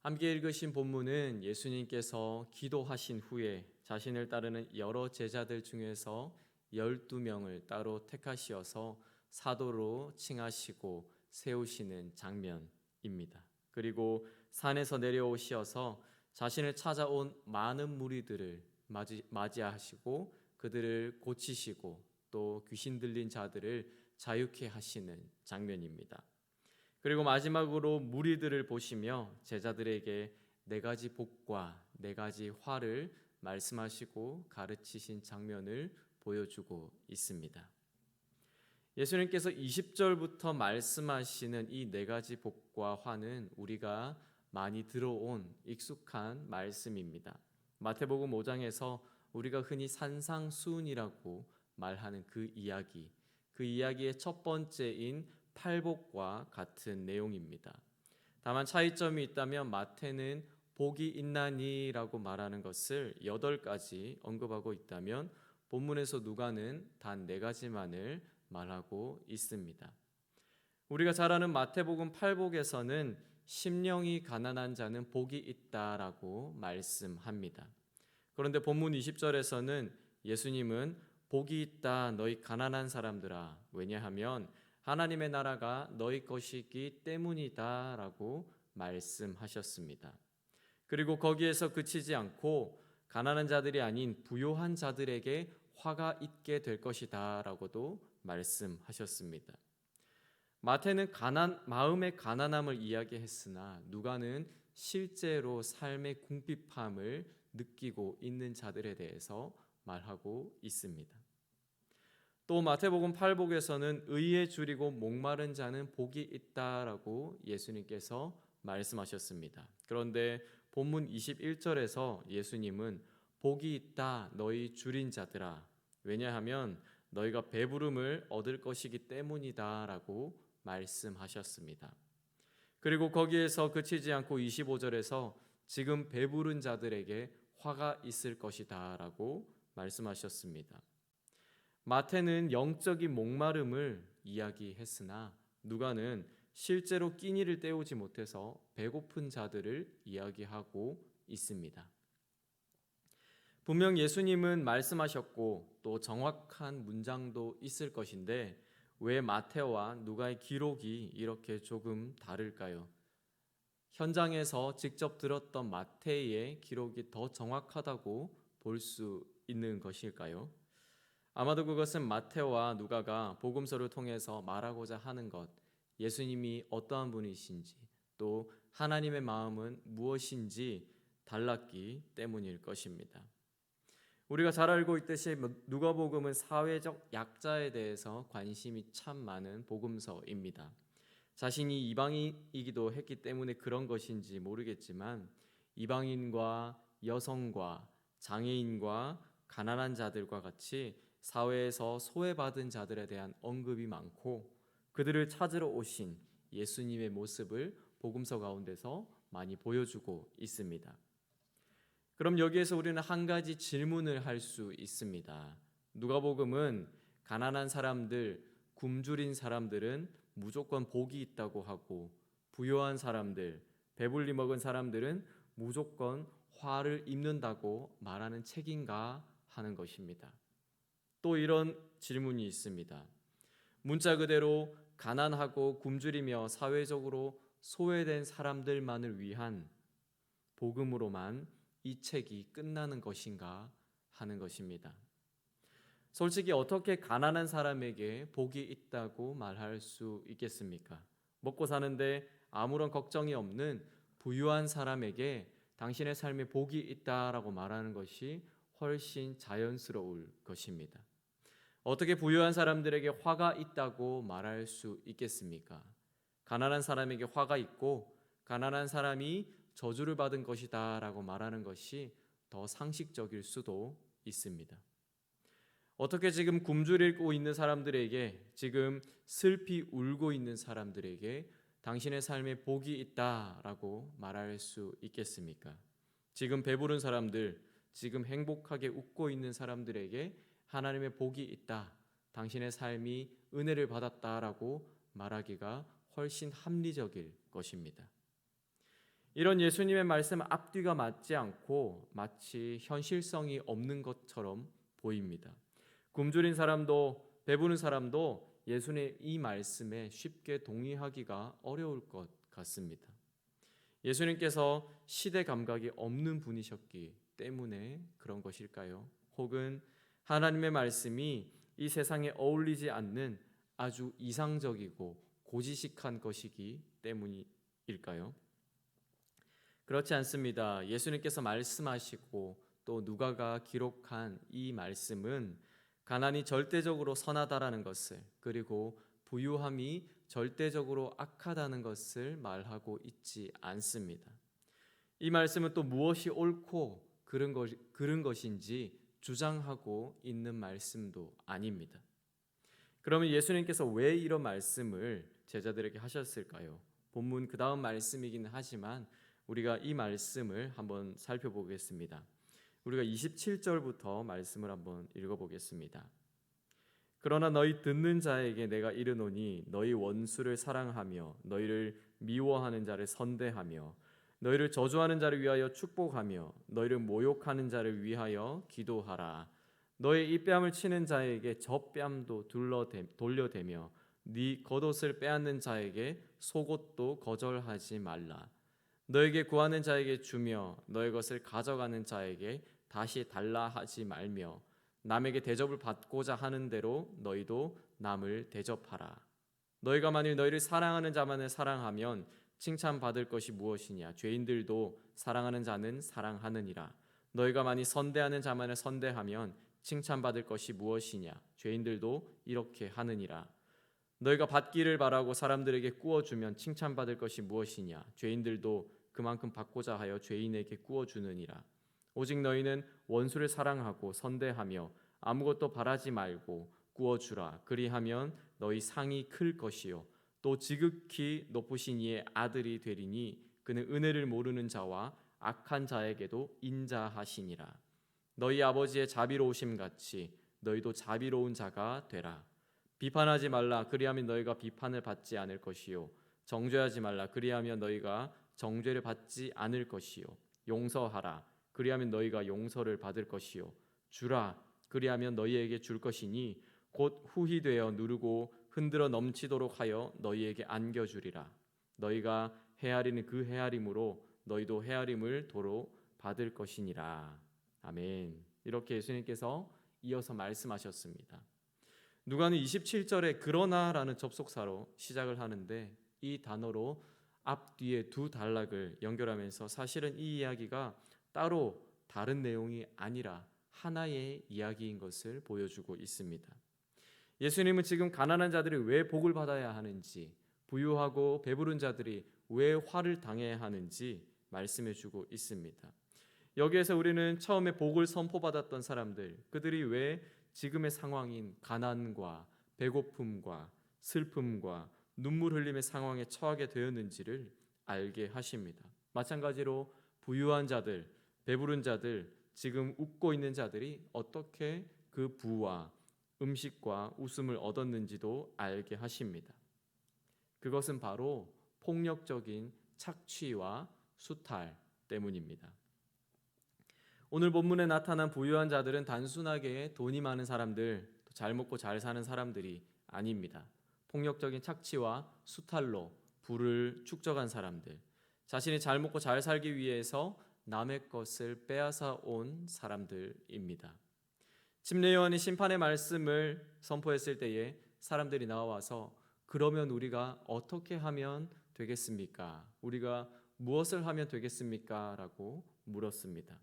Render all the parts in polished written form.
함께 읽으신 본문은 예수님께서 기도하신 후에 자신을 따르는 여러 제자들 중에서 12명을 따로 택하시어서 사도로 칭하시고 세우시는 장면입니다. 그리고 산에서 내려오시어서 자신을 찾아온 많은 무리들을 맞이하시고 그들을 고치시고 또 귀신 들린 자들을 자유케 하시는 장면입니다. 그리고 마지막으로 무리들을 보시며 제자들에게 네 가지 복과 네 가지 화를 말씀하시고 가르치신 장면을 보여주고 있습니다. 예수님께서 20절부터 말씀하시는 이 네 가지 복과 화는 우리가 많이 들어온 익숙한 말씀입니다. 마태복음 5장에서 우리가 흔히 산상수훈이라고 말하는 그 이야기의 첫 번째인 팔복과 같은 내용입니다. 다만 차이점이 있다면 마태는 복이 있나니라고 말하는 것을 8가지 언급하고 있다면 본문에서 누가는 단 4가지만을 말하고 있습니다. 우리가 잘 아는 마태복음 8복에서는 심령이 가난한 자는 복이 있다라고 말씀합니다. 그런데 본문 20절에서는 예수님은 복이 있다 너희 가난한 사람들아, 왜냐하면 하나님의 나라가 너희 것이기 때문이다 라고 말씀하셨습니다. 그리고 거기에서 그치지 않고 가난한 자들이 아닌 부요한 자들에게 화가 있게 될 것이다 라고도 말씀하셨습니다. 마태는 마음의 가난함을 이야기했으나 누가는 실제로 삶의 궁핍함을 느끼고 있는 자들에 대해서 말하고 있습니다. 또 마태복음 8복에서는 의에 줄이고 목마른 자는 복이 있다라고 예수님께서 말씀하셨습니다. 그런데 본문 21절에서 예수님은 복이 있다 너희 줄인 자들아, 왜냐하면 너희가 배부름을 얻을 것이기 때문이다라고 말씀하셨습니다. 그리고 거기에서 그치지 않고 25절에서 지금 배부른 자들에게 화가 있을 것이다라고 말씀하셨습니다. 마태는 영적인 목마름을 이야기했으나 누가는 실제로 끼니를 때우지 못해서 배고픈 자들을 이야기하고 있습니다. 분명 예수님은 말씀하셨고 또 정확한 문장도 있을 것인데 왜 마태와 누가의 기록이 이렇게 조금 다를까요? 현장에서 직접 들었던 마태의 기록이 더 정확하다고 볼 수 있는 것일까요? 아마도 그것은 마태와 누가가 복음서를 통해서 말하고자 하는 것, 예수님이 어떠한 분이신지 또 하나님의 마음은 무엇인지 달랐기 때문일 것입니다. 우리가 잘 알고 있듯이 누가복음은 사회적 약자에 대해서 관심이 참 많은 복음서입니다. 자신이 이방인이기도 했기 때문에 그런 것인지 모르겠지만 이방인과 여성과 장애인과 가난한 자들과 같이 사회에서 소외받은 자들에 대한 언급이 많고 그들을 찾으러 오신 예수님의 모습을 복음서 가운데서 많이 보여주고 있습니다. 그럼 여기에서 우리는 한 가지 질문을 할 수 있습니다. 누가복음은 가난한 사람들, 굶주린 사람들은 무조건 복이 있다고 하고 부요한 사람들, 배불리 먹은 사람들은 무조건 화를 입는다고 말하는 책인가 하는 것입니다. 또 이런 질문이 있습니다. 문자 그대로 가난하고 굶주리며 사회적으로 소외된 사람들만을 위한 복음으로만 이 책이 끝나는 것인가 하는 것입니다. 솔직히 어떻게 가난한 사람에게 복이 있다고 말할 수 있겠습니까? 먹고 사는데 아무런 걱정이 없는 부유한 사람에게 당신의 삶에 복이 있다라고 말하는 것이 훨씬 자연스러울 것입니다. 어떻게 부유한 사람들에게 화가 있다고 말할 수 있겠습니까? 가난한 사람에게 화가 있고 가난한 사람이 저주를 받은 것이다 라고 말하는 것이 더 상식적일 수도 있습니다. 어떻게 지금 굶주리고 있는 사람들에게, 지금 슬피 울고 있는 사람들에게 당신의 삶에 복이 있다라고 말할 수 있겠습니까? 지금 배부른 사람들, 지금 행복하게 웃고 있는 사람들에게 하나님의 복이 있다, 당신의 삶이 은혜를 받았다라고 말하기가 훨씬 합리적일 것입니다. 이런 예수님의 말씀 앞뒤가 맞지 않고 마치 현실성이 없는 것처럼 보입니다. 굶주린 사람도 배부른 사람도 예수님의 이 말씀에 쉽게 동의하기가 어려울 것 같습니다. 예수님께서 시대 감각이 없는 분이셨기 때문에 그런 것일까요? 혹은 하나님의 말씀이 이 세상에 어울리지 않는 아주 이상적이고 고지식한 것이기 때문일까요? 그렇지 않습니다. 예수님께서 말씀하시고 또 누가가 기록한 이 말씀은 가난이 절대적으로 선하다라는 것을, 그리고 부유함이 절대적으로 악하다는 것을 말하고 있지 않습니다. 이 말씀은 또 무엇이 옳고 그른 것인지 주장하고 있는 말씀도 아닙니다. 그러면 예수님께서 왜 이런 말씀을 제자들에게 하셨을까요? 본문 그 다음 말씀이긴 하지만 우리가 이 말씀을 한번 살펴보겠습니다. 우리가 27절부터 말씀을 한번 읽어보겠습니다. 그러나 너희 듣는 자에게 내가 이르노니 너희 원수를 사랑하며 너희를 미워하는 자를 선대하며 너희를 저주하는 자를 위하여 축복하며 너희를 모욕하는 자를 위하여 기도하라. 너희 이 뺨을 치는 자에게 저 뺨도 돌려대며 네 겉옷을 빼앗는 자에게 속옷도 거절하지 말라. 너에게 구하는 자에게 주며 너의 것을 가져가는 자에게 다시 달라 하지 말며 남에게 대접을 받고자 하는 대로 너희도 남을 대접하라. 너희가 만일 너희를 사랑하는 자만을 사랑하면 칭찬받을 것이 무엇이냐? 죄인들도 사랑하는 자는 사랑하느니라. 너희가 만일 선대하는 자만을 선대하면 칭찬받을 것이 무엇이냐? 죄인들도 이렇게 하느니라. 너희가 받기를 바라고 사람들에게 꾸어주면 칭찬받을 것이 무엇이냐? 죄인들도 그만큼 받고자 하여 죄인에게 꾸어주느니라. 오직 너희는 원수를 사랑하고 선대하며 아무것도 바라지 말고 꾸어주라. 그리하면 너희 상이 클 것이요 또 지극히 높으신 이의 아들이 되리니 그는 은혜를 모르는 자와 악한 자에게도 인자하시니라. 너희 아버지의 자비로우심 같이 너희도 자비로운 자가 되라. 비판하지 말라. 그리하면 너희가 비판을 받지 않을 것이요 정죄하지 말라. 그리하면 너희가 정죄를 받지 않을 것이요 용서하라. 그리하면 너희가 용서를 받을 것이요 주라. 그리하면 너희에게 줄 것이니 곧 후히 되어 누르고 흔들어 넘치도록 하여 너희에게 안겨주리라. 너희가 헤아리는 그 헤아림으로 너희도 헤아림을 도로 받을 것이니라. 아멘. 이렇게 예수님께서 이어서 말씀하셨습니다. 누가는 27절에 그러나라는 접속사로 시작을 하는데 이 단어로 앞뒤에 두 단락을 연결하면서 사실은 이 이야기가 따로 다른 내용이 아니라 하나의 이야기인 것을 보여주고 있습니다. 예수님은 지금 가난한 자들이 왜 복을 받아야 하는지, 부유하고 배부른 자들이 왜 화를 당해야 하는지 말씀해 주고 있습니다. 여기에서 우리는 처음에 복을 선포받았던 사람들, 그들이 왜 지금의 상황인 가난과 배고픔과 슬픔과 눈물 흘림의 상황에 처하게 되었는지를 알게 하십니다. 마찬가지로 부유한 자들, 배부른 자들, 지금 웃고 있는 자들이 어떻게 그 부와 음식과 웃음을 얻었는지도 알게 하십니다. 그것은 바로 폭력적인 착취와 수탈 때문입니다. 오늘 본문에 나타난 부유한 자들은 단순하게 돈이 많은 사람들, 잘 먹고 잘 사는 사람들이 아닙니다. 폭력적인 착취와 수탈로 부를 축적한 사람들, 자신이 잘 먹고 잘 살기 위해서 남의 것을 빼앗아 온 사람들입니다. 침례 요한이 심판의 말씀을 선포했을 때에 사람들이 나와서 그러면 우리가 어떻게 하면 되겠습니까? 우리가 무엇을 하면 되겠습니까? 라고 물었습니다.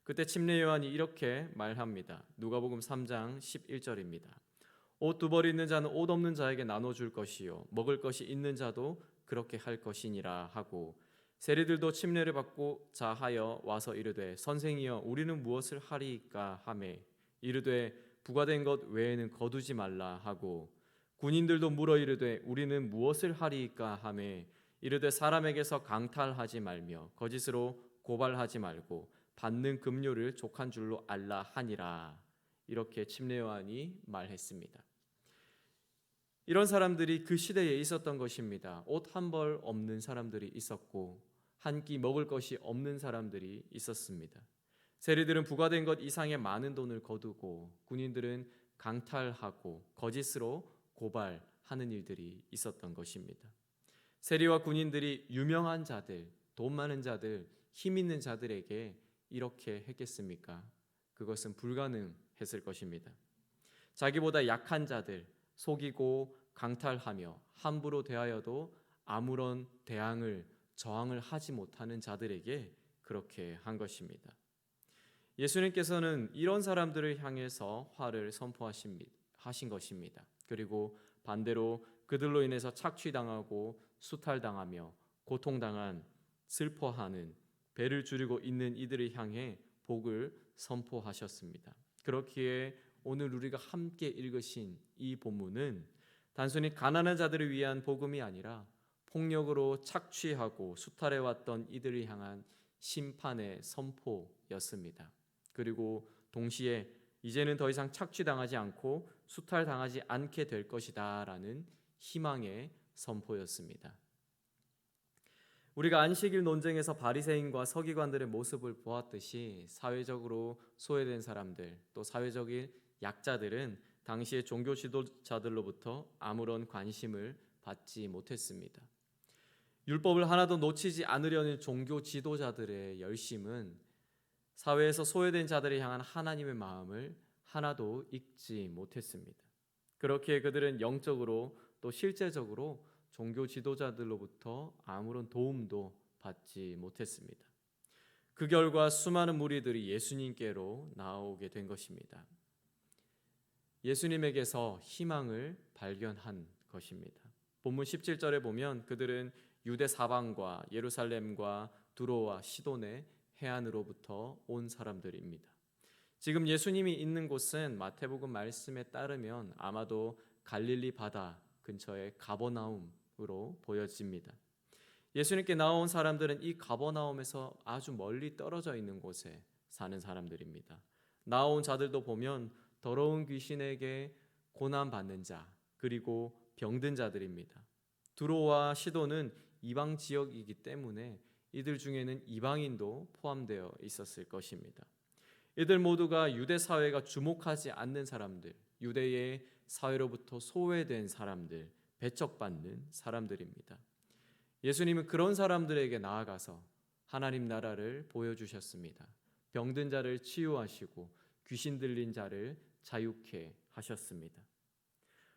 그때 침례 요한이 이렇게 말합니다. 누가복음 3장 11절입니다. 옷 두 벌 있는 자는 옷 없는 자에게 나눠줄 것이요 먹을 것이 있는 자도 그렇게 할 것이니라 하고 세리들도 침례를 받고자 하여 와서 이르되 선생이여 우리는 무엇을 하리이까 하매 이르되 부과된 것 외에는 거두지 말라 하고 군인들도 물어 이르되 우리는 무엇을 하리이까 하매 이르되 사람에게서 강탈하지 말며 거짓으로 고발하지 말고 받는 급료를 족한 줄로 알라 하니라. 이렇게 침례 요한이 말했습니다. 이런 사람들이 그 시대에 있었던 것입니다. 옷 한 벌 없는 사람들이 있었고 한 끼 먹을 것이 없는 사람들이 있었습니다. 세리들은 부과된 것 이상의 많은 돈을 거두고 군인들은 강탈하고 거짓으로 고발하는 일들이 있었던 것입니다. 세리와 군인들이 유명한 자들, 돈 많은 자들, 힘 있는 자들에게 이렇게 했겠습니까? 그것은 불가능했을 것입니다. 자기보다 약한 자들, 속이고 강탈하며 함부로 대하여도 아무런 저항을 하지 못하는 자들에게 그렇게 한 것입니다. 예수님께서는 이런 사람들을 향해서 화를 선포하신 것입니다. 그리고 반대로 그들로 인해서 착취당하고 수탈당하며 고통당한 슬퍼하는 배를 줄이고 있는 이들을 향해 복을 선포하셨습니다. 그렇기에 오늘 우리가 함께 읽으신 이 본문은 단순히 가난한 자들을 위한 복음이 아니라 폭력으로 착취하고 수탈해왔던 이들을 향한 심판의 선포였습니다. 그리고 동시에 이제는 더 이상 착취당하지 않고 수탈당하지 않게 될 것이다 라는 희망의 선포였습니다. 우리가 안식일 논쟁에서 바리새인과 서기관들의 모습을 보았듯이 사회적으로 소외된 사람들, 또 사회적인 약자들은 당시의 종교 지도자들로부터 아무런 관심을 받지 못했습니다. 율법을 하나도 놓치지 않으려는 종교 지도자들의 열심은 사회에서 소외된 자들을 향한 하나님의 마음을 하나도 읽지 못했습니다. 그렇기에 그들은 영적으로 또 실제적으로 종교 지도자들로부터 아무런 도움도 받지 못했습니다. 그 결과 수많은 무리들이 예수님께로 나오게 된 것입니다. 예수님에게서 희망을 발견한 것입니다. 본문 17절에 보면 그들은 유대 사방과 예루살렘과 두로와 시돈의 해안으로부터 온 사람들입니다. 지금 예수님이 있는 곳은 마태복음 말씀에 따르면 아마도 갈릴리 바다 근처의 가버나움으로 보여집니다. 예수님께 나온 사람들은 이 가버나움에서 아주 멀리 떨어져 있는 곳에 사는 사람들입니다. 나온 자들도 보면 더러운 귀신에게 고난받는 자, 그리고 병든 자들입니다. 두로와 시도는 이방 지역이기 때문에 이들 중에는 이방인도 포함되어 있었을 것입니다. 이들 모두가 유대 사회가 주목하지 않는 사람들, 유대의 사회로부터 소외된 사람들, 배척받는 사람들입니다. 예수님은 그런 사람들에게 나아가서 하나님 나라를 보여주셨습니다. 병든 자를 치유하시고 귀신 들린 자를 자유케 하셨습니다.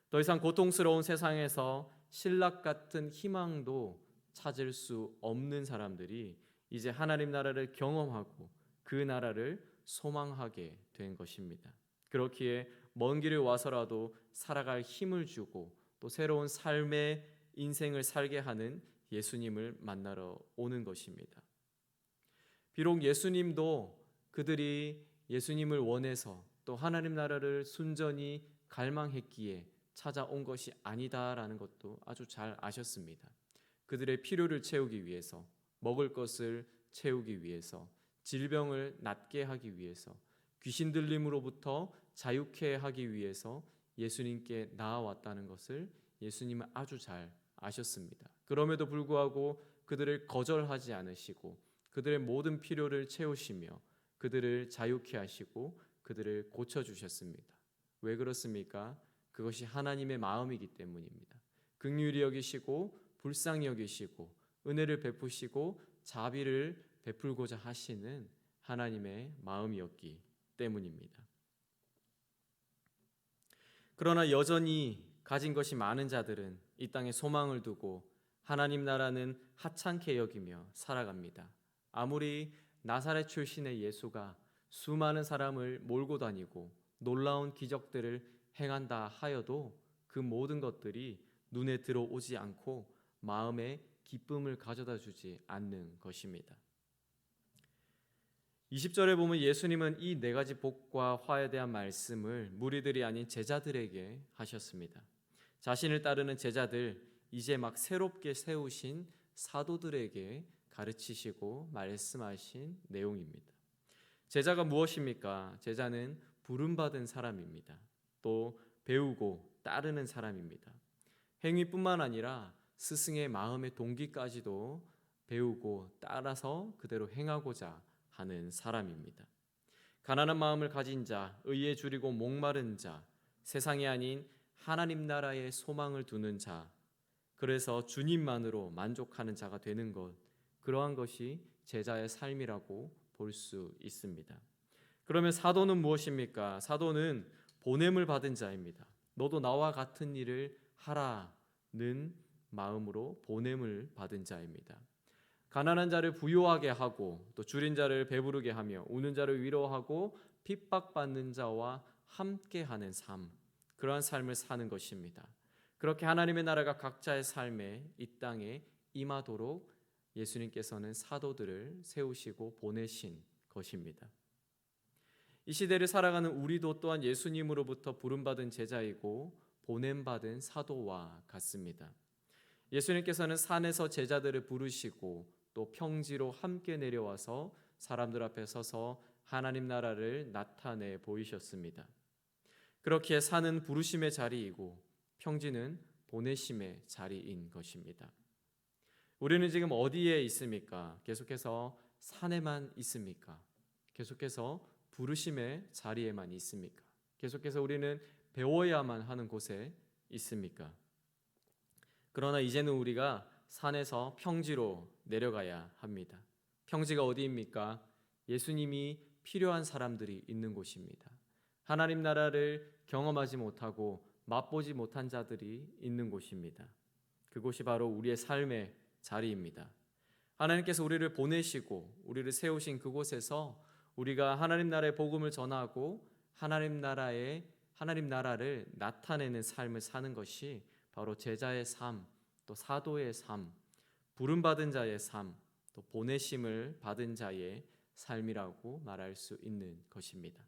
더 이상 고통스러운 세상에서 신락 같은 희망도 찾을 수 없는 사람들이 이제 하나님 나라를 경험하고 그 나라를 소망하게 된 것입니다. 그렇기에 먼 길을 와서라도 살아갈 힘을 주고 또 새로운 삶의 인생을 살게 하는 예수님을 만나러 오는 것입니다. 비록 예수님도 그들이 예수님을 원해서 또 하나님 나라를 순전히 갈망했기에 찾아온 것이 아니다라는 것도 아주 잘 아셨습니다. 그들의 필요를 채우기 위해서, 먹을 것을 채우기 위해서, 질병을 낫게 하기 위해서, 귀신 들림으로부터 자유케 하기 위해서 예수님께 나아왔다는 것을 예수님은 아주 잘 아셨습니다. 그럼에도 불구하고 그들을 거절하지 않으시고 그들의 모든 필요를 채우시며 그들을 자유케 하시고 그들을 고쳐주셨습니다. 왜 그렇습니까? 그것이 하나님의 마음이기 때문입니다. 긍휼히 여기시고 불쌍히 여기시고 은혜를 베푸시고 자비를 베풀고자 하시는 하나님의 마음이었기 때문입니다. 그러나 여전히 가진 것이 많은 자들은 이 땅에 소망을 두고 하나님 나라는 하찮게 여기며 살아갑니다. 아무리 나사렛 출신의 예수가 수많은 사람을 몰고 다니고 놀라운 기적들을 행한다 하여도 그 모든 것들이 눈에 들어오지 않고 마음에 기쁨을 가져다 주지 않는 것입니다. 20절에 보면 예수님은 이 네 가지 복과 화에 대한 말씀을 무리들이 아닌 제자들에게 하셨습니다. 자신을 따르는 제자들, 이제 막 새롭게 세우신 사도들에게 가르치시고 말씀하신 내용입니다. 제자가 무엇입니까? 제자는 부름받은 사람입니다. 또 배우고 따르는 사람입니다. 행위뿐만 아니라 스승의 마음의 동기까지도 배우고 따라서 그대로 행하고자 하는 사람입니다. 가난한 마음을 가진 자, 의에 줄이고 목마른 자, 세상이 아닌 하나님 나라에 소망을 두는 자, 그래서 주님만으로 만족하는 자가 되는 것, 그러한 것이 제자의 삶이라고 볼 수 있습니다. 그러면 사도는 무엇입니까? 사도는 보냄을 받은 자입니다. 너도 나와 같은 일을 하라는 마음으로 보냄을 받은 자입니다. 가난한 자를 부유하게 하고 또 줄인 자를 배부르게 하며 우는 자를 위로하고 핍박받는 자와 함께하는 삶, 그러한 삶을 사는 것입니다. 그렇게 하나님의 나라가 각자의 삶에 이 땅에 임하도록 예수님께서는 사도들을 세우시고 보내신 것입니다. 이 시대를 살아가는 우리도 또한 예수님으로부터 부름받은 제자이고 보냄받은 사도와 같습니다. 예수님께서는 산에서 제자들을 부르시고 또 평지로 함께 내려와서 사람들 앞에 서서 하나님 나라를 나타내 보이셨습니다. 그렇기에 산은 부르심의 자리이고 평지는 보내심의 자리인 것입니다. 우리는 지금 어디에 있습니까? 계속해서 산에만 있습니까? 계속해서 부르심의 자리에만 있습니까? 계속해서 우리는 배워야만 하는 곳에 있습니까? 그러나 이제는 우리가 산에서 평지로 내려가야 합니다. 평지가 어디입니까? 예수님이 필요한 사람들이 있는 곳입니다. 하나님 나라를 경험하지 못하고 맛보지 못한 자들이 있는 곳입니다. 그곳이 바로 우리의 삶의 자리입니다. 하나님께서 우리를 보내시고 우리를 세우신 그곳에서 우리가 하나님 나라의 복음을 전하고 하나님 나라를 나타내는 삶을 사는 것이 바로 제자의 삶, 또 사도의 삶, 부름받은 자의 삶, 또 보내심을 받은 자의 삶이라고 말할 수 있는 것입니다.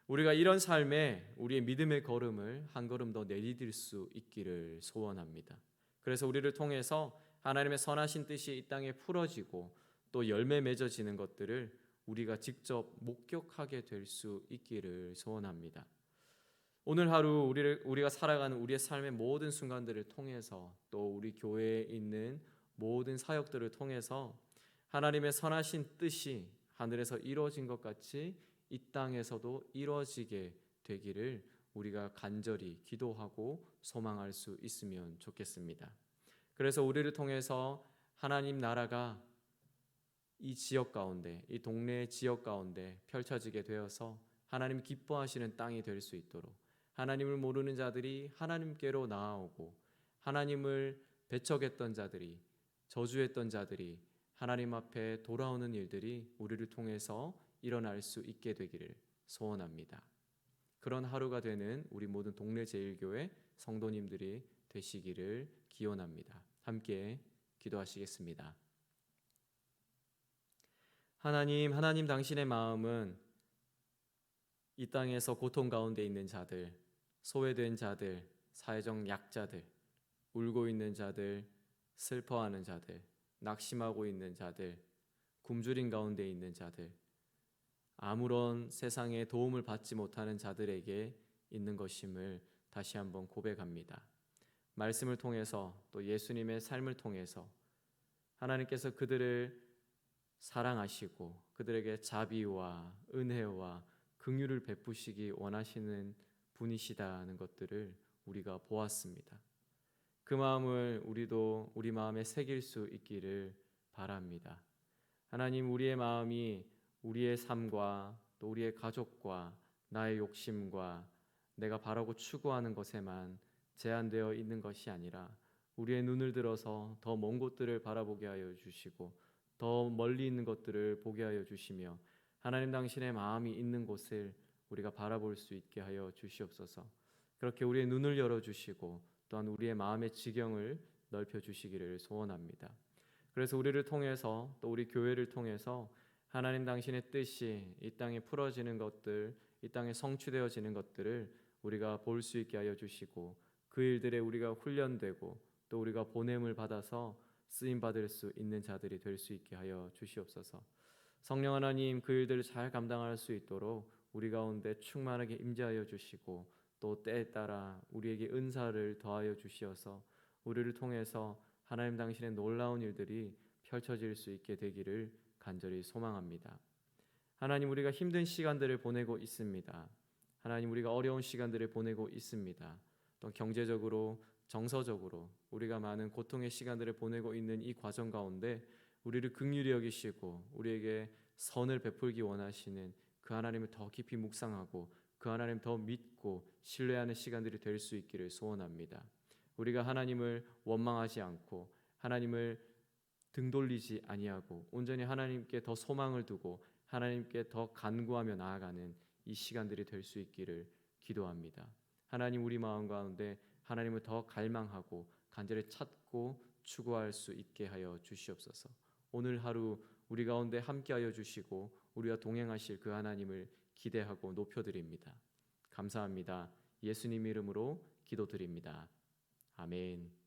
우리가 이런 삶에 우리의 믿음의 걸음을 한 걸음 더 내디딜 수 있기를 소원합니다. 그래서 우리를 통해서 하나님의 선하신 뜻이 이 땅에 풀어지고 또 열매 맺어지는 것들을 우리가 직접 목격하게 될 수 있기를 소원합니다. 오늘 하루 우리가 살아가는 우리의 삶의 모든 순간들을 통해서 또 우리 교회에 있는 모든 사역들을 통해서 하나님의 선하신 뜻이 하늘에서 이루어진 것 같이 이 땅에서도 이루어지게 되기를 우리가 간절히 기도하고 소망할 수 있으면 좋겠습니다. 그래서 우리를 통해서 하나님 나라가 이 지역 가운데, 이 동네 지역 가운데 펼쳐지게 되어서 하나님 기뻐하시는 땅이 될 수 있도록 하나님을 모르는 자들이 하나님께로 나아오고 하나님을 배척했던 자들이, 저주했던 자들이 하나님 앞에 돌아오는 일들이 우리를 통해서 일어날 수 있게 되기를 소원합니다. 그런 하루가 되는 우리 모든 동네 제일교회 성도님들이 되시기를 기원합니다. 함께 기도하시겠습니다. 하나님 당신의 마음은 이 땅에서 고통 가운데 있는 자들, 소외된 자들, 사회적 약자들, 울고 있는 자들, 슬퍼하는 자들, 낙심하고 있는 자들, 굶주린 가운데 있는 자들, 아무런 세상에 도움을 받지 못하는 자들에게 있는 것임을 다시 한번 고백합니다. 말씀을 통해서 또 예수님의 삶을 통해서 하나님께서 그들을 사랑하시고 그들에게 자비와 은혜와 긍휼을 베푸시기 원하시는 분이시다는 것들을 우리가 보았습니다. 그 마음을 우리도 우리 마음에 새길 수 있기를 바랍니다. 하나님, 우리의 마음이 우리의 삶과 또 우리의 가족과 나의 욕심과 내가 바라고 추구하는 것에만 제한되어 있는 것이 아니라 우리의 눈을 들어서 더 먼 곳들을 바라보게 하여 주시고 더 멀리 있는 것들을 보게 하여 주시며 하나님 당신의 마음이 있는 곳을 우리가 바라볼 수 있게 하여 주시옵소서. 그렇게 우리의 눈을 열어주시고 또한 우리의 마음의 지경을 넓혀주시기를 소원합니다. 그래서 우리를 통해서 또 우리 교회를 통해서 하나님 당신의 뜻이 이 땅에 풀어지는 것들, 이 땅에 성취되어지는 것들을 우리가 볼 수 있게 하여 주시고 그 일들에 우리가 훈련되고 또 우리가 보냄을 받아서 쓰임받을 수 있는 자들이 될 수 있게 하여 주시옵소서. 성령 하나님, 그 일들을 잘 감당할 수 있도록 우리 가운데 충만하게 임재하여 주시고 또 때에 따라 우리에게 은사를 더하여 주시어서 우리를 통해서 하나님 당신의 놀라운 일들이 펼쳐질 수 있게 되기를 간절히 소망합니다. 하나님, 우리가 힘든 시간들을 보내고 있습니다. 하나님, 우리가 어려운 시간들을 보내고 있습니다. 또 경제적으로, 정서적으로 우리가 많은 고통의 시간들을 보내고 있는 이 과정 가운데 우리를 긍휼히 여기시고 우리에게 선을 베풀기 원하시는 그 하나님을 더 깊이 묵상하고 그 하나님 더 믿고 신뢰하는 시간들이 될 수 있기를 소원합니다. 우리가 하나님을 원망하지 않고 하나님을 등 돌리지 아니하고 온전히 하나님께 더 소망을 두고 하나님께 더 간구하며 나아가는 이 시간들이 될 수 있기를 기도합니다. 하나님, 우리 마음 가운데 하나님을 더 갈망하고 간절히 찾고 추구할 수 있게 하여 주시옵소서. 오늘 하루 우리 가운데 함께하여 주시고 우리와 동행하실 그 하나님을 기대하고 높여드립니다. 감사합니다. 예수님 이름으로 기도드립니다. 아멘.